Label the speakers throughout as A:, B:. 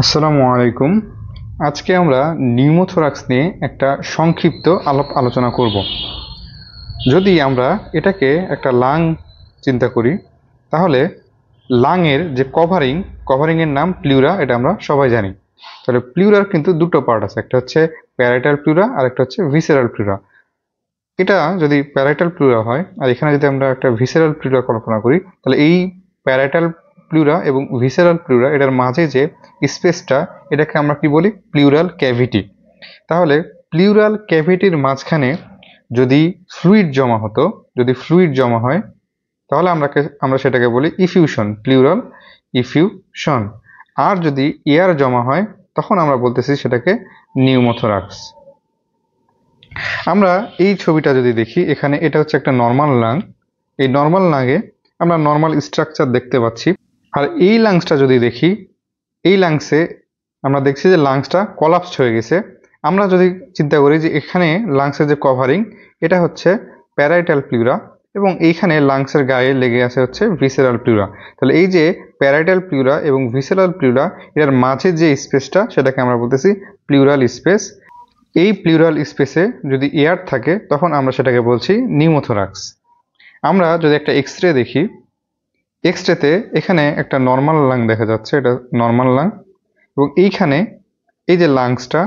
A: আসসালামু আলাইকুম। আজকে আমরা নিউমোথোরাক্স নিয়ে একটা সংক্ষিপ্ত আলোচনা করব। যদি আমরা এটাকে একটা লাং চিন্তা করি, তাহলে লাংয়ের যে কভারিংয়ের নাম প্লিউরা, এটা আমরা সবাই জানি। তাহলে প্লিউরার কিন্তু দুটো পার্ট আছে, একটা হচ্ছে প্যারাইটাল প্লিউরা আর একটা হচ্ছে ভিসেরাল প্লিউরা। এটা যদি প্যারাইটাল প্লিউরা হয় আর এখানে যদি আমরা একটা ভিসেরাল প্লিউরা কল্পনা করি, তাহলে এই প্যারাইটাল প্লিউরা এবং ভিসেরাল প্লিউরা এটার মাঝে যে স্পেসটা, এটাকে আমরা কি বলি? Pleural cavity. তাহলে প্লিউরাল ক্যাভিটির মাঝখানে যদি ফ্লুইড জমা হয়, তাহলে আমরা সেটাকে বলি ইফিউশন, প্লিউরাল ইফিউশন। আর যদি এয়ার জমা হয়, তখন আমরা বলতেছি সেটাকে নিউমোথোরাক্স। আমরা এই ছবিটা যদি দেখি, এখানে এটা হচ্ছে একটা নর্মাল লাং। এই নর্মাল লাংয়ে আমরা নর্মাল স্ট্রাকচার দেখতে পাচ্ছি। আর এই লাংসটা যদি দেখি, এই লাংসে আমরা দেখছি যে লাংসটা কলাপসড হয়ে গেছে। আমরা যদি চিন্তা করি যে এখানে লাংসের যে কভারিং, এটা হচ্ছে প্যারাইটাল প্লিউরা এবং এইখানে লাংসের গায়ে লেগে আছে হচ্ছে ভিসেরাল প্লিউরা। তাহলে এই যে প্যারাইটাল প্লিউরা এবং ভিসেরাল প্লিউরা, এর মাঝে যে স্পেসটা, সেটাকে আমরা বলতেছি প্লিউরাল স্পেস। এই প্লিউরাল স্পেসে যদি এয়ার থাকে, তখন আমরা সেটাকে বলছি নিউমোথোরাক্স। আমরা যদি একটা এক্স-রে দেখি, এক্স-রেতে এখানে একটা নর্মাল লাং দেখা যাচ্ছে, এটা নর্মাল লাং। এবং এইখানে এই যে লাংসটা,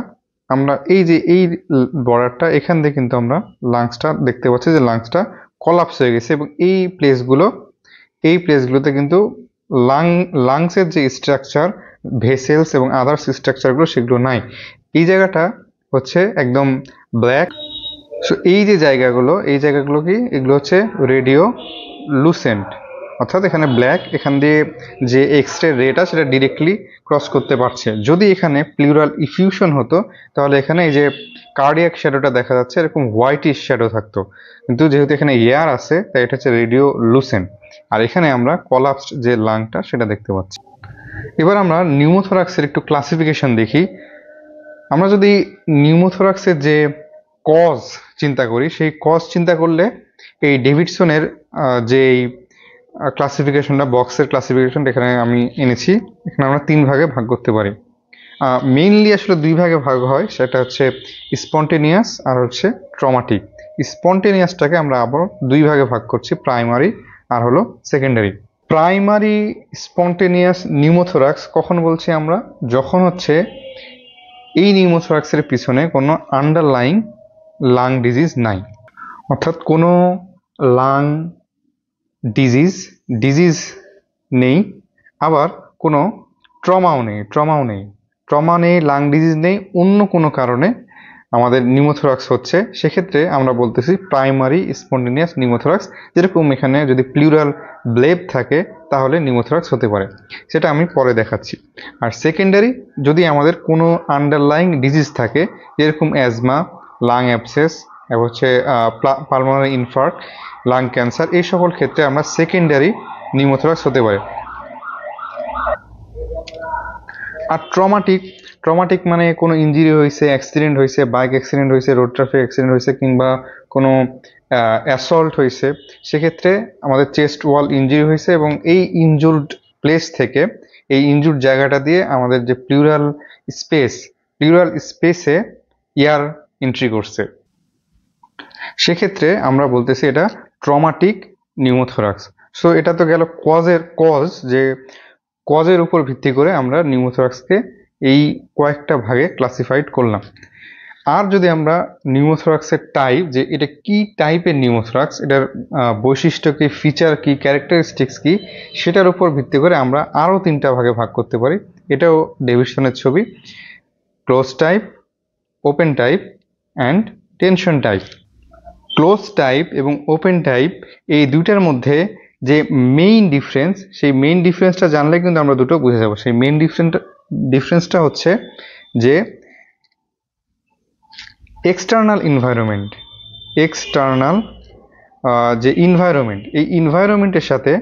A: আমরা এই বর্ডারটা, এখান থেকে কিন্তু আমরা লাংসটা দেখতে পাচ্ছি যে লাংসটা কলাপস হয়ে গেছে। এবং এই প্লেসগুলোতে কিন্তু লাংসের যে স্ট্রাকচার, ভেসেলস এবং আদার্স স্ট্রাকচারগুলো, সেগুলো নাই। এই জায়গাটা হচ্ছে একদম ব্ল্যাক। সো এই জায়গাগুলো কি, এগুলো হচ্ছে রেডিও লুসেন্ট, অর্থাৎ এখানে ব্ল্যাক। এখান দিয়ে যে এক্স-রে রেটা, সেটা ডিরেক্টলি ক্রস করতে পারছে। যদি এখানে প্লিউরাল ইফিউশন হতো, তাহলে এখানে এই যে কার্ডিয়াক শ্যাডোটা দেখা যাচ্ছে, এরকম হোয়াইটিশ শ্যাডো থাকতো। কিন্তু যেহেতু এখানে এয়ার আছে, তাই এটা হচ্ছে রেডিও লুসেন্ট। আর এখানে আমরা কলাপসড যে লাংটা, সেটা দেখতে পাচ্ছি। এবার আমরা নিউমোথোরাক্সের একটু ক্লাসিফিকেশন দেখি। আমরা যদি নিউমোথোরাক্সের যে কজ চিন্তা করি, সেই কজ চিন্তা করলে এই ডেভিডসনের যে ক্লাসিফিকেশনটা, বক্সের ক্লাসিফিকেশনটা এখানে আমি এনেছি। এখানে আমরা 3 ভাগে ভাগ করতে পারি। মেইনলি আসলে 2 ভাগে ভাগ হয়, সেটা হচ্ছে স্পন্টেনিয়াস আর হচ্ছে ট্রমাটিক। স্পন্টেনিয়াসটাকে আমরা আবার 2 ভাগে ভাগ করছি, প্রাইমারি আর হলো সেকেন্ডারি। প্রাইমারি স্পন্টেনিয়াস নিউমোথোরাক্স কখন বলছি আমরা? যখন হচ্ছে এই নিউমোথোরাক্সের পিছনে কোনো আন্ডারলাইং লাং ডিজিজ নাই, অর্থাৎ কোনো লাং ডিজিজ নেই, আবার কোনো ট্রমা নেই, লাং ডিজিজ নেই, অন্য কোনো কারণে আমাদের নিউমোথোরাক্স হচ্ছে। সেক্ষেত্রে আমরা বলতেছি প্রাইমারি স্পন্টেনিয়াস নিউমোথোরাক্স। যেরকম এখানে যদি প্লিউরাল ব্লেব থাকে, তাহলে নিউমোথোরাক্স হতে পারে, সেটা আমি পরে দেখাচ্ছি। আর সেকেন্ডারি, যদি আমাদের কোনো আন্ডারলাইং ডিজিজ থাকে, যেরকম অ্যাজমা, লাং অ্যাবসেস, এবং হচ্ছে পালমোনারি ইনফার্ক্ট, লাং ক্যান্সার, এই সকল ক্ষেত্রে আমরা সেকেন্ডারি নিউমোথোরাক্স হতে পারে। আর ট্রমাটিক মানে কোনো ইঞ্জুরি হয়েছে, অ্যাক্সিডেন্ট হয়েছে, বাইক অ্যাক্সিডেন্ট হয়েছে, রোড ট্রাফিক অ্যাক্সিডেন্ট হয়েছে, কিংবা কোনো অ্যাসল্ট হয়েছে। সেক্ষেত্রে আমাদের চেস্ট ওয়াল ইঞ্জুরি হয়েছে এবং এই ইনজুরড প্লেস থেকে, এই ইনজুরড জায়গাটা দিয়ে আমাদের যে প্লিউরাল স্পেসে এয়ার এন্ট্রি করছে, সেক্ষেত্রে আমরা বলতেছি এটা ট্রমাটিক নিউমোথোরাক্স। সো এটা তো গেল কজের উপর ভিত্তি করে আমরা নিউমোথোরাক্সকে এই কয়েকটা ভাগে ক্লাসিফাইড করলাম। আর যদি আমরা নিউমোথোরাক্সের টাইপ, যে এটা কি টাইপের নিউমোথোরাক্স, এটার বৈশিষ্ট্য কি, ফিচার কি, ক্যারেক্টারিস্টিক্স কি, সেটার উপর ভিত্তি করে আমরা আরও 3টা ভাগে ভাগ করতে পারি। এটাও ডেভিডসনের ছবি: close type, open type and tension type. Close type এবং ওপেন টাইপ, এই দুইটার মধ্যে যে মেইন ডিফারেন্স, সেই মেইন ডিফারেন্সটা জানলে কিন্তু আমরা দুটো বুঝে যাব। সেই মেইন ডিফারেন্সটা হচ্ছে যে এক্সটার্নাল যে ইনভায়রনমেন্ট, এই ইনভায়রনমেন্টের সাথে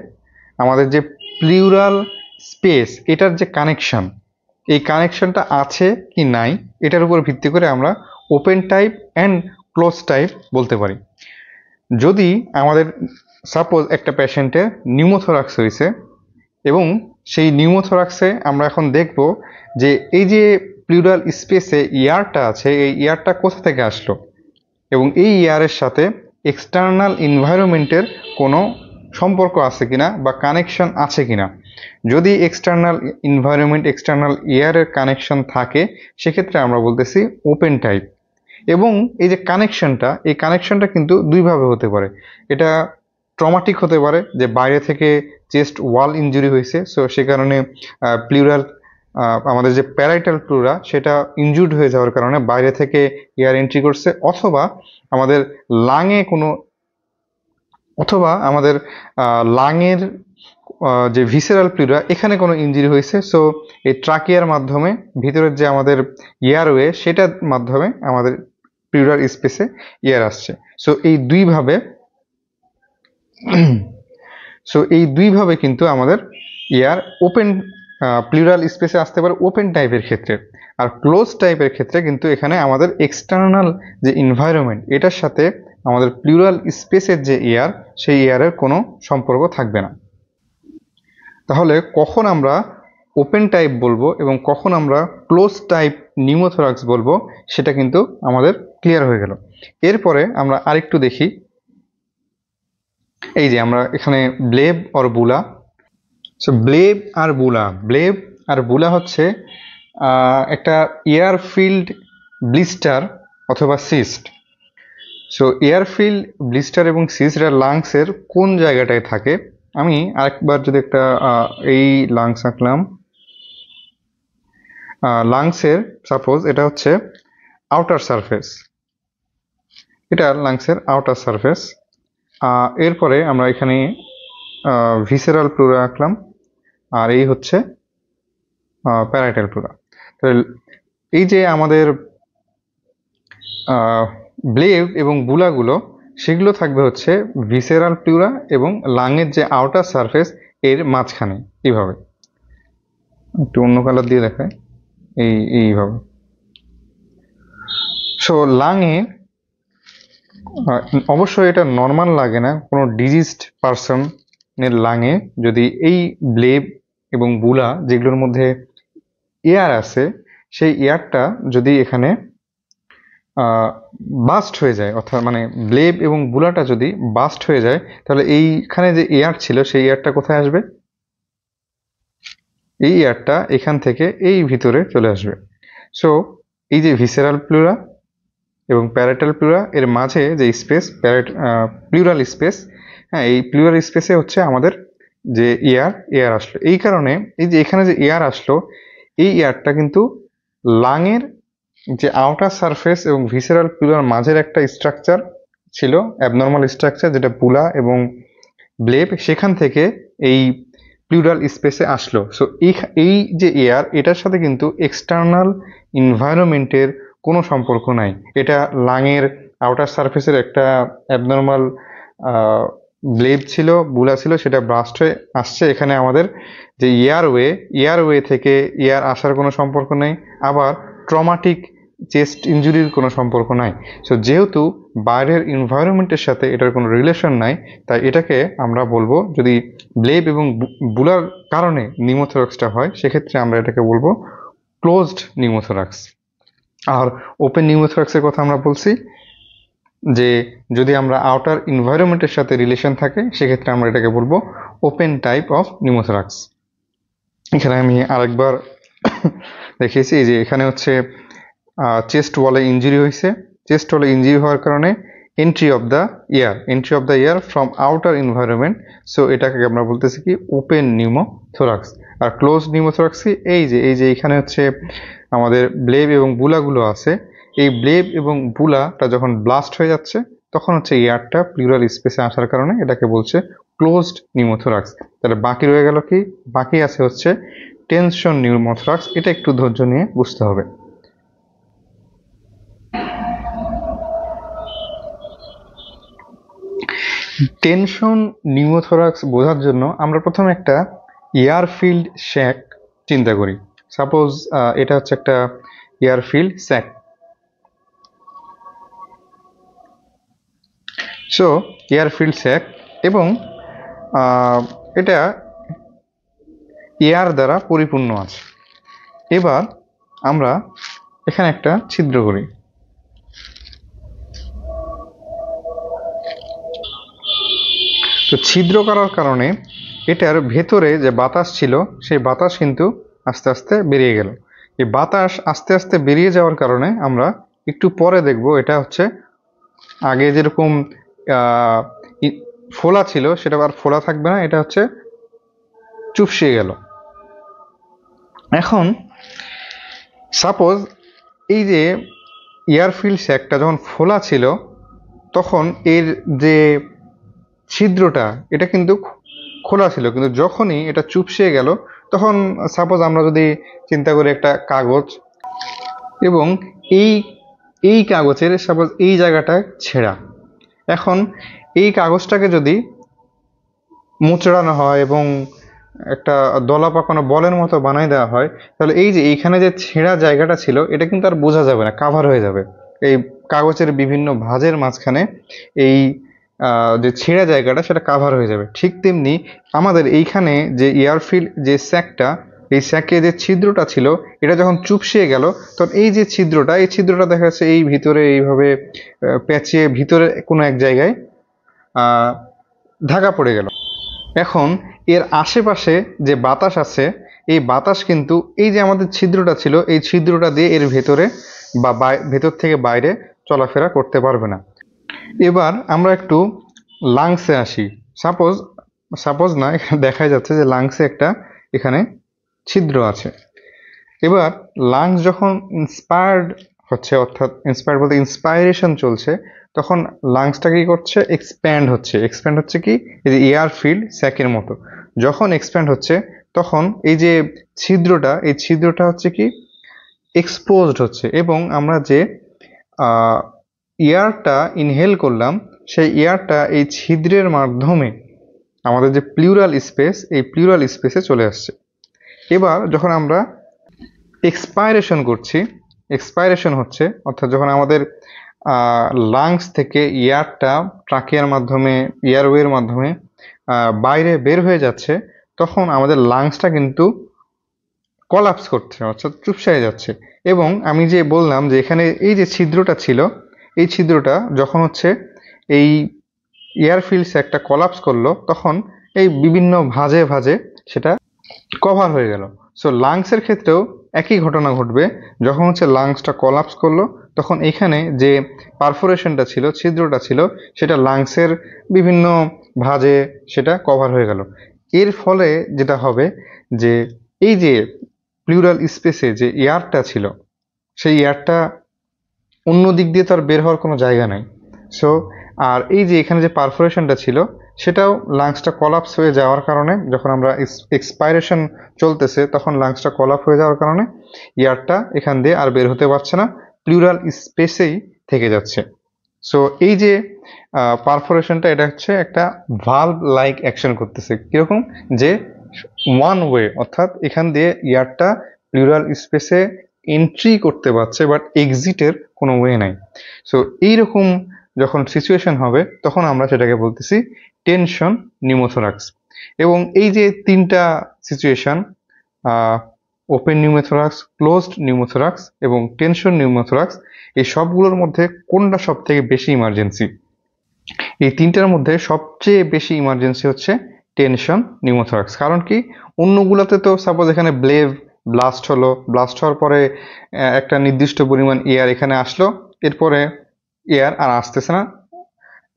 A: আমাদের যে প্লিউরাল স্পেস, এটার যে কানেকশন, এই কানেকশনটা আছে কি নাই, এটার উপর ভিত্তি করে আমরা open type and close type বলতে পারি। যদি আমাদের সাপোজ একটা পেশেন্টের নিউমোথোরাক্স হয়েছে এবং সেই নিউমোথোরাক্সে আমরা এখন দেখব যে এই যে প্লিউরাল স্পেসে এয়ারটা আছে, এই এয়ারটা কোথা থেকে আসলো এবং এই এয়ারের সাথে এক্সটার্নাল এনভায়রনমেন্টের কোনো সম্পর্ক আছে কিনা বা কানেকশন আছে কিনা। যদি এক্সটার্নাল এনভায়রনমেন্ট, এক্সটার্নাল এয়ারের কানেকশন থাকে, সেক্ষেত্রে আমরা বলতেছি ওপেন টাইপ। এবং এই যে কানেকশনটা, এই কানেকশনটা কিন্তু দুইভাবে হতে পারে। এটা ট্রমাটিক হতে পারে, যে বাইরে থেকে চেস্ট ওয়াল ইনজুরি হয়েছে, সো সে কারণে প্লিউরাল, আমাদের যে প্যারাইটাল প্লুরা সেটা ইনজুর্ড হয়ে যাওয়ার কারণে বাইরে থেকে এয়ার এন্ট্রি করছে, অথবা আমাদের লাঙে কোনো, অথবা আমাদের লাঙের যে ভিসেরাল প্লুরা এখানে কোনো ইনজুরি হয়েছে, সো এই ট্রাকিয়ার মাধ্যমে ভিতরের যে আমাদের এয়ারওয়ে সেটার মাধ্যমে আমাদের প্লুরাল স্পেসে এয়ার আসছে। সো এই দুইভাবে কিন্তু আমাদের এয়ার ওপেন প্লুরাল স্পেসে আসতে পারে ওপেন টাইপের ক্ষেত্রে। আর ক্লোজ টাইপের ক্ষেত্রে কিন্তু এখানে আমাদের এক্সটার্নাল যে এনভায়রনমেন্ট এটার সাথে আমাদের প্লুরাল স্পেসের যে এয়ার, সেই এয়ারের কোনো সম্পর্ক থাকবে না। তাহলে কখন আমরা ওপেন টাইপ বলবো এবং কখন আমরা ক্লোজ টাইপ নিউমোথোরাক্স বলবো, সেটা কিন্তু আমাদের ক্লিয়ার হয়ে গেল। এরপরে আমরা আরেকটু দেখি, এই যে আমরা এখানে ব্লেব আর বুলা। সো ব্লেব আর বুলা হচ্ছে একটা এয়ার ফিল্ড ব্লিস্টার অথবা cyst. So air field blister এবং সিস্ট এটা লাংসের কোন জায়গাটায় থাকে, আমি আরেকবার যদি একটা এই লাংস আঁকলাম, লাংসের সাপোজ এটা হচ্ছে আউটার সারফেস, এটা লাংসের আউটার সারফেস। এরপরে আমরা এখানে ভিসেরাল প্লুরা আঁকলাম, আর এই হচ্ছে প্যারাইটাল প্লুরা। তাহলে এই যে আমাদের ব্লেভ এবং বুলাগুলো, সেগুলো থাকবে হচ্ছে ভিসেরাল প্লুরা এবং লাংয়ের যে আউটার সারফেস এর মাঝখানে, এইভাবে। একটু অন্য কালার দিয়ে দেখায়, এইভাবে। সো লাংয়ে অবশ্যই এটা নর্মাল লাগে না, কোনো ডিজিজড পারসনের লাংয়ে যদি এই ব্লেব এবং বুলা যেগুলোর মধ্যে এয়ার আছে, সেই এয়ারটা যদি এখানে বাস্ট হয়ে যায়, অর্থাৎ মানে ব্লেব এবং বুলাটা যদি বাস্ট হয়ে যায়, তাহলে এইখানে যে এয়ার ছিল সেই এয়ারটা কোথায় আসবে, এই এয়ারটা এখান থেকে এই ভিতরে চলে আসবে। সো এই যে ভিসেরাল প্লুরা এবং প্যারাইটাল প্লুরা এর মাঝে যে স্পেস, প্লুরাল স্পেস, হ্যাঁ, এই প্লুরাল স্পেসে হচ্ছে আমাদের যে এয়ার আসলো। এই কারণে এই যে এখানে যে এয়ার আসলো, এই এয়ারটা কিন্তু লাংয়ের যে আউটার সারফেস এবং ভিসেরাল প্লুরার মাঝের একটা স্ট্রাকচার ছিল, অ্যাবনর্মাল স্ট্রাকচার, যেটা বুলা এবং ব্লেব, সেখান থেকে এই প্লুরাল স্পেসে আসলো। সো এই যে এয়ার, এটার সাথে কিন্তু এক্সটার্নাল এনভায়রনমেন্টের কোনো সম্পর্ক নাই। এটা লাংয়ের আউটার সারফেসের একটা অ্যাবনর্মাল ব্লেব ছিল, বুলা ছিল, সেটা ব্রাস্ট হয়ে আসছে। এখানে আমাদের যে এয়ারওয়ে থেকে এয়ার আসার কোনো সম্পর্ক নেই, আবার ট্রমাটিক চেস্ট ইনজুরির কোনো সম্পর্ক নাই। সো যেহেতু বাইরের এনভায়রনমেন্টের সাথে এটার কোনো রিলেশন নাই, তাই এটাকে আমরা বলবো, যদি ব্লেব এবং বুলার কারণে নিউমোথোরাক্সটা হয়, সেক্ষেত্রে আমরা এটাকে বলবো ক্লোজড নিউমোথোরাক্স। আর ওপেন নিউমোথোরাক্সের কথা আমরা বলছি যে যদি আমরা আউটার এনভায়রনমেন্টের সাথে রিলেশন থাকে, সেক্ষেত্রে আমরা এটাকে বলবো ওপেন টাইপ অফ নিউমোথোরাক্স। এখানে আমি আরেকবার দেখিয়েছি, যে এখানে হচ্ছে চেস্ট ওয়ালে ইনজুরি হয়েছে, চেস্ট ওয়ালে ইনজুরি হওয়ার কারণে entry of the air from outer environment, so এটাকে আমরা বলতেছি কি ওপেন নিউমোথোরাক্স। আর ক্লোজ নিউমোথোরাক্স এই যে এখানে হচ্ছে আমাদের ব্লেব এবং বুলাগুলো আছে, এই ব্লেব এবং বুলাটা যখন ব্লাস্ট হয়ে যাচ্ছে, তখন হচ্ছে এয়ারটা প্লুরাল স্পেসে আসার কারণে এটাকে বলছে ক্লোজড নিউমোথোরাক্স। তাহলে বাকি রয়ে গেল কি, বাকি আছে হচ্ছে টেনশন নিউমোথোরাক্স। এটা একটু ধৈর্য নিয়ে বুঝতে হবে। টেনশন নিউমোথোরাক্স বোঝার জন্য আমরা প্রথমে একটা এয়ারফিল্ড স্যাক চিন্তা করি। সাপোজ এটা হচ্ছে একটা air filled sac. So air filled sac, এবং এটা এয়ার দ্বারা পরিপূর্ণ আছে। এবার আমরা এখানে একটা ছিদ্র করি। তো ছিদ্র করার কারণে এটার ভেতরে যে বাতাস ছিল সেই বাতাস কিন্তু আস্তে আস্তে বেরিয়ে গেল। এই বাতাস আস্তে আস্তে বেরিয়ে যাওয়ার কারণে আমরা একটু পরে দেখব এটা হচ্ছে আগে যেরকম ফোলা ছিল সেটা আর ফোলা থাকবে না, এটা হচ্ছে চুপসে গেল। এখন সাপোজ এই যে এয়ারফিল্ড স্যাকটা যখন ফোলা ছিল তখন এর যে ছিদ্রটা এটা কিন্তু খোলা ছিল, কিন্তু যখনই এটা চুপসে গেল তখন সাপোজ আমরা যদি চিন্তা করি একটা কাগজ, এবং এই এই কাগজের সাপোজ এই জায়গাটা ছেঁড়া। এখন এই কাগজটাকে যদি মোচড়ানো হয় এবং একটা দলা পাকানো বলের মতো বানাই দেওয়া হয়, তাহলে এই যে এইখানে যে ছেঁড়া জায়গাটা ছিল এটা কিন্তু আর বোঝা যাবে না, কাভার হয়ে যাবে। এই কাগজের বিভিন্ন ভাঁজের মাঝখানে এই যে ছেঁড়া জায়গাটা সেটা কাভার হয়ে যাবে। ঠিক তেমনি আমাদের এইখানে যে এয়ারফিল্ড যে স্যাকটা, এই স্যাকে যে ছিদ্রটা ছিল এটা যখন চুপসিয়ে গেল তখন এই যে ছিদ্রটা, এই ছিদ্রটা দেখা যাচ্ছে এই ভিতরে এইভাবে পেঁচিয়ে ভিতরে কোনো এক জায়গায় ঢাকা পড়ে গেল। এখন এর আশেপাশে যে বাতাস আছে এই বাতাস কিন্তু এই যে আমাদের ছিদ্রটা ছিল এই ছিদ্রটা দিয়ে এর ভেতরে বা ভেতর থেকে বাইরে চলাফেরা করতে পারবে না। এবার আমরা একটু লাংসে আসি। সাপোজ সাপোজ না, এখানে দেখা যাচ্ছে যে লাংসে একটা এখানে ছিদ্র আছে। এবার লাংস যখন ইন্সপায়ার্ড হচ্ছে, অর্থাৎ ইন্সপায়ার্ড বলতে ইন্সপাইরেশন চলছে, তখন লাংসটা কি করছে, এক্সপ্যান্ড হচ্ছে। এক্সপ্যান্ড হচ্ছে কি, এই যে এয়ারফিল্ড স্যাকের মতো যখন এক্সপ্যান্ড হচ্ছে তখন এই যে ছিদ্রটা, এই ছিদ্রটা হচ্ছে কি এক্সপোজড হচ্ছে, এবং আমরা যে এয়ারটা ইনহেল করলাম সেই এয়ারটা এই ছিদ্রের মাধ্যমে আমাদের যে প্লিউরাল স্পেস, এই প্লিউরাল স্পেসে চলে আসছে। এবার যখন আমরা এক্সপাইরেশন করছি, এক্সপাইরেশন হচ্ছে অর্থাৎ যখন আমাদের লাংস থেকে এয়ারটা ট্রাকিয়ার মাধ্যমে, এয়ারওয়ের মাধ্যমে বাইরে বের হয়ে যাচ্ছে, তখন আমাদের লাংসটা কিন্তু কলাপস করছে অর্থাৎ চুপসায় যাচ্ছে। এবং আমি যে বললাম যে এখানে এই যে ছিদ্রটা ছিল, এই ছিদ্রটা যখন হচ্ছে এই এয়ারফিল্ড স্যাকটা কলাপস করলো তখন এই বিভিন্ন ভাঁজে ভাঁজে সেটা কভার হয়ে গেল। সো লাংসের ক্ষেত্রেও একই ঘটনা ঘটবে। যখন হচ্ছে লাংসটা কলাপস করলো তখন এখানে যে পারফোরেশনটা ছিল, ছিদ্রটা ছিল, সেটা লাংসের বিভিন্ন ভাঁজে সেটা কভার হয়ে গেল। এর ফলে যেটা হবে যে এই যে প্লিউরাল স্পেসে যে এয়ারটা ছিল সেই এয়ারটা অন্য দিক দিয়ে তো আর বের হওয়ার কোনো জায়গা নাই। সো আর এই যে এখানে যে পারফোরেশনটা ছিল সেটাও লাংসটা কলাপস হয়ে যাওয়ার কারণে, যখন আমরা এক্সপাইরেশন চলতেছে তখন লাংসটা কলাপ হয়ে যাওয়ার কারণে এয়ারটা এখান দিয়ে আর বের হতে পারছে না, প্লিউরাল স্পেসেই থেকে যাচ্ছে। সো এই যে পারফোরেশনটা এটা হচ্ছে একটা ভালভ লাইক অ্যাকশন করতেছে। কিরকম, যে ওয়ান ওয়ে, অর্থাৎ এখান দিয়ে এয়ারটা প্লিউরাল স্পেসে এন্ট্রি করতে পারছে বাট এক্সিটের কোনো ওয়ে নাই। সো এইরকম যখন সিচুয়েশন হবে তখন আমরা সেটাকে বলতেছি টেনশন নিউমোথোরাক্স। এবং এই যে তিনটা situation, open pneumothorax, closed pneumothorax এবং টেনশন নিউমোথোরাক্স, এই সবগুলোর মধ্যে কোনটা সব থেকে বেশি ইমার্জেন্সি? এই তিনটার মধ্যে সবচেয়ে বেশি ইমার্জেন্সি হচ্ছে টেনশন নিউমোথোরাক্স। কারণ কি, অন্যগুলোতে তো সাপোজ এখানে ব্লাস্ট হলো, ব্লাস্ট হওয়ার পরে একটা নির্দিষ্ট পরিমাণ এয়ার এখানে আসলো, এরপরে এয়ার আর আসতেছে না।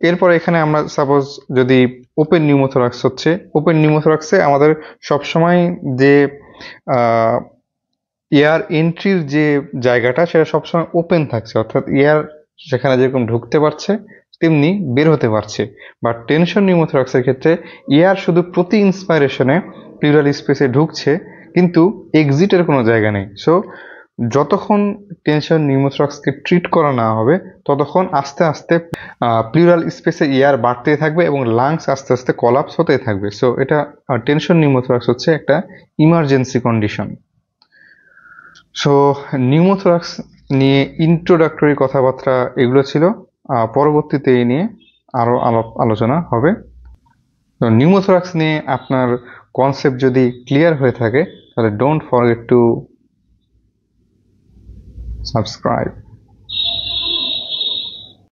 A: এরপরে এখানে আমরা সাপোজ যদি ওপেন নিউমোথোরাক্স হচ্ছে, ওপেন নিউমোথোরাক্সে আমাদের সবসময় যে এয়ার এন্ট্রির যে জায়গাটা সেটা সবসময় ওপেন থাকছে, অর্থাৎ এয়ার সেখানে যেরকম ঢুকতে পারছে তেমনি বের হতে পারছে। বাট টেনশন নিউমোথোরাক্সের ক্ষেত্রে এয়ার শুধু প্রতি ইন্সপাইরেশনে প্লিউরাল স্পেসে ঢুকছে কিন্তু এক্সিটের কোনো জায়গা নেই। সো যতক্ষণ টেনশন নিউমোথোরাক্সকে ট্রিট করা না হবে ততক্ষণ আস্তে আস্তে প্লিউরাল স্পেসে এয়ার বাড়তেই থাকবে এবং লাংস আস্তে আস্তে কলাপস হতেই থাকবে। সো এটা টেনশন নিউমোথোরাক্স হচ্ছে একটা ইমার্জেন্সি কন্ডিশন। সো নিউমোথোরাক্স নিয়ে ইন্ট্রোডাক্টরি কথাবার্তা এগুলো ছিল। পরবর্তীতে এই নিয়ে আরও আলোচনা হবে। তো নিউমোথোরাক্স নিয়ে আপনার কনসেপ্ট যদি ক্লিয়ার হয়ে থাকে তাহলে ডোন্ট ফরগেট টু সাবস্ক্রাইব।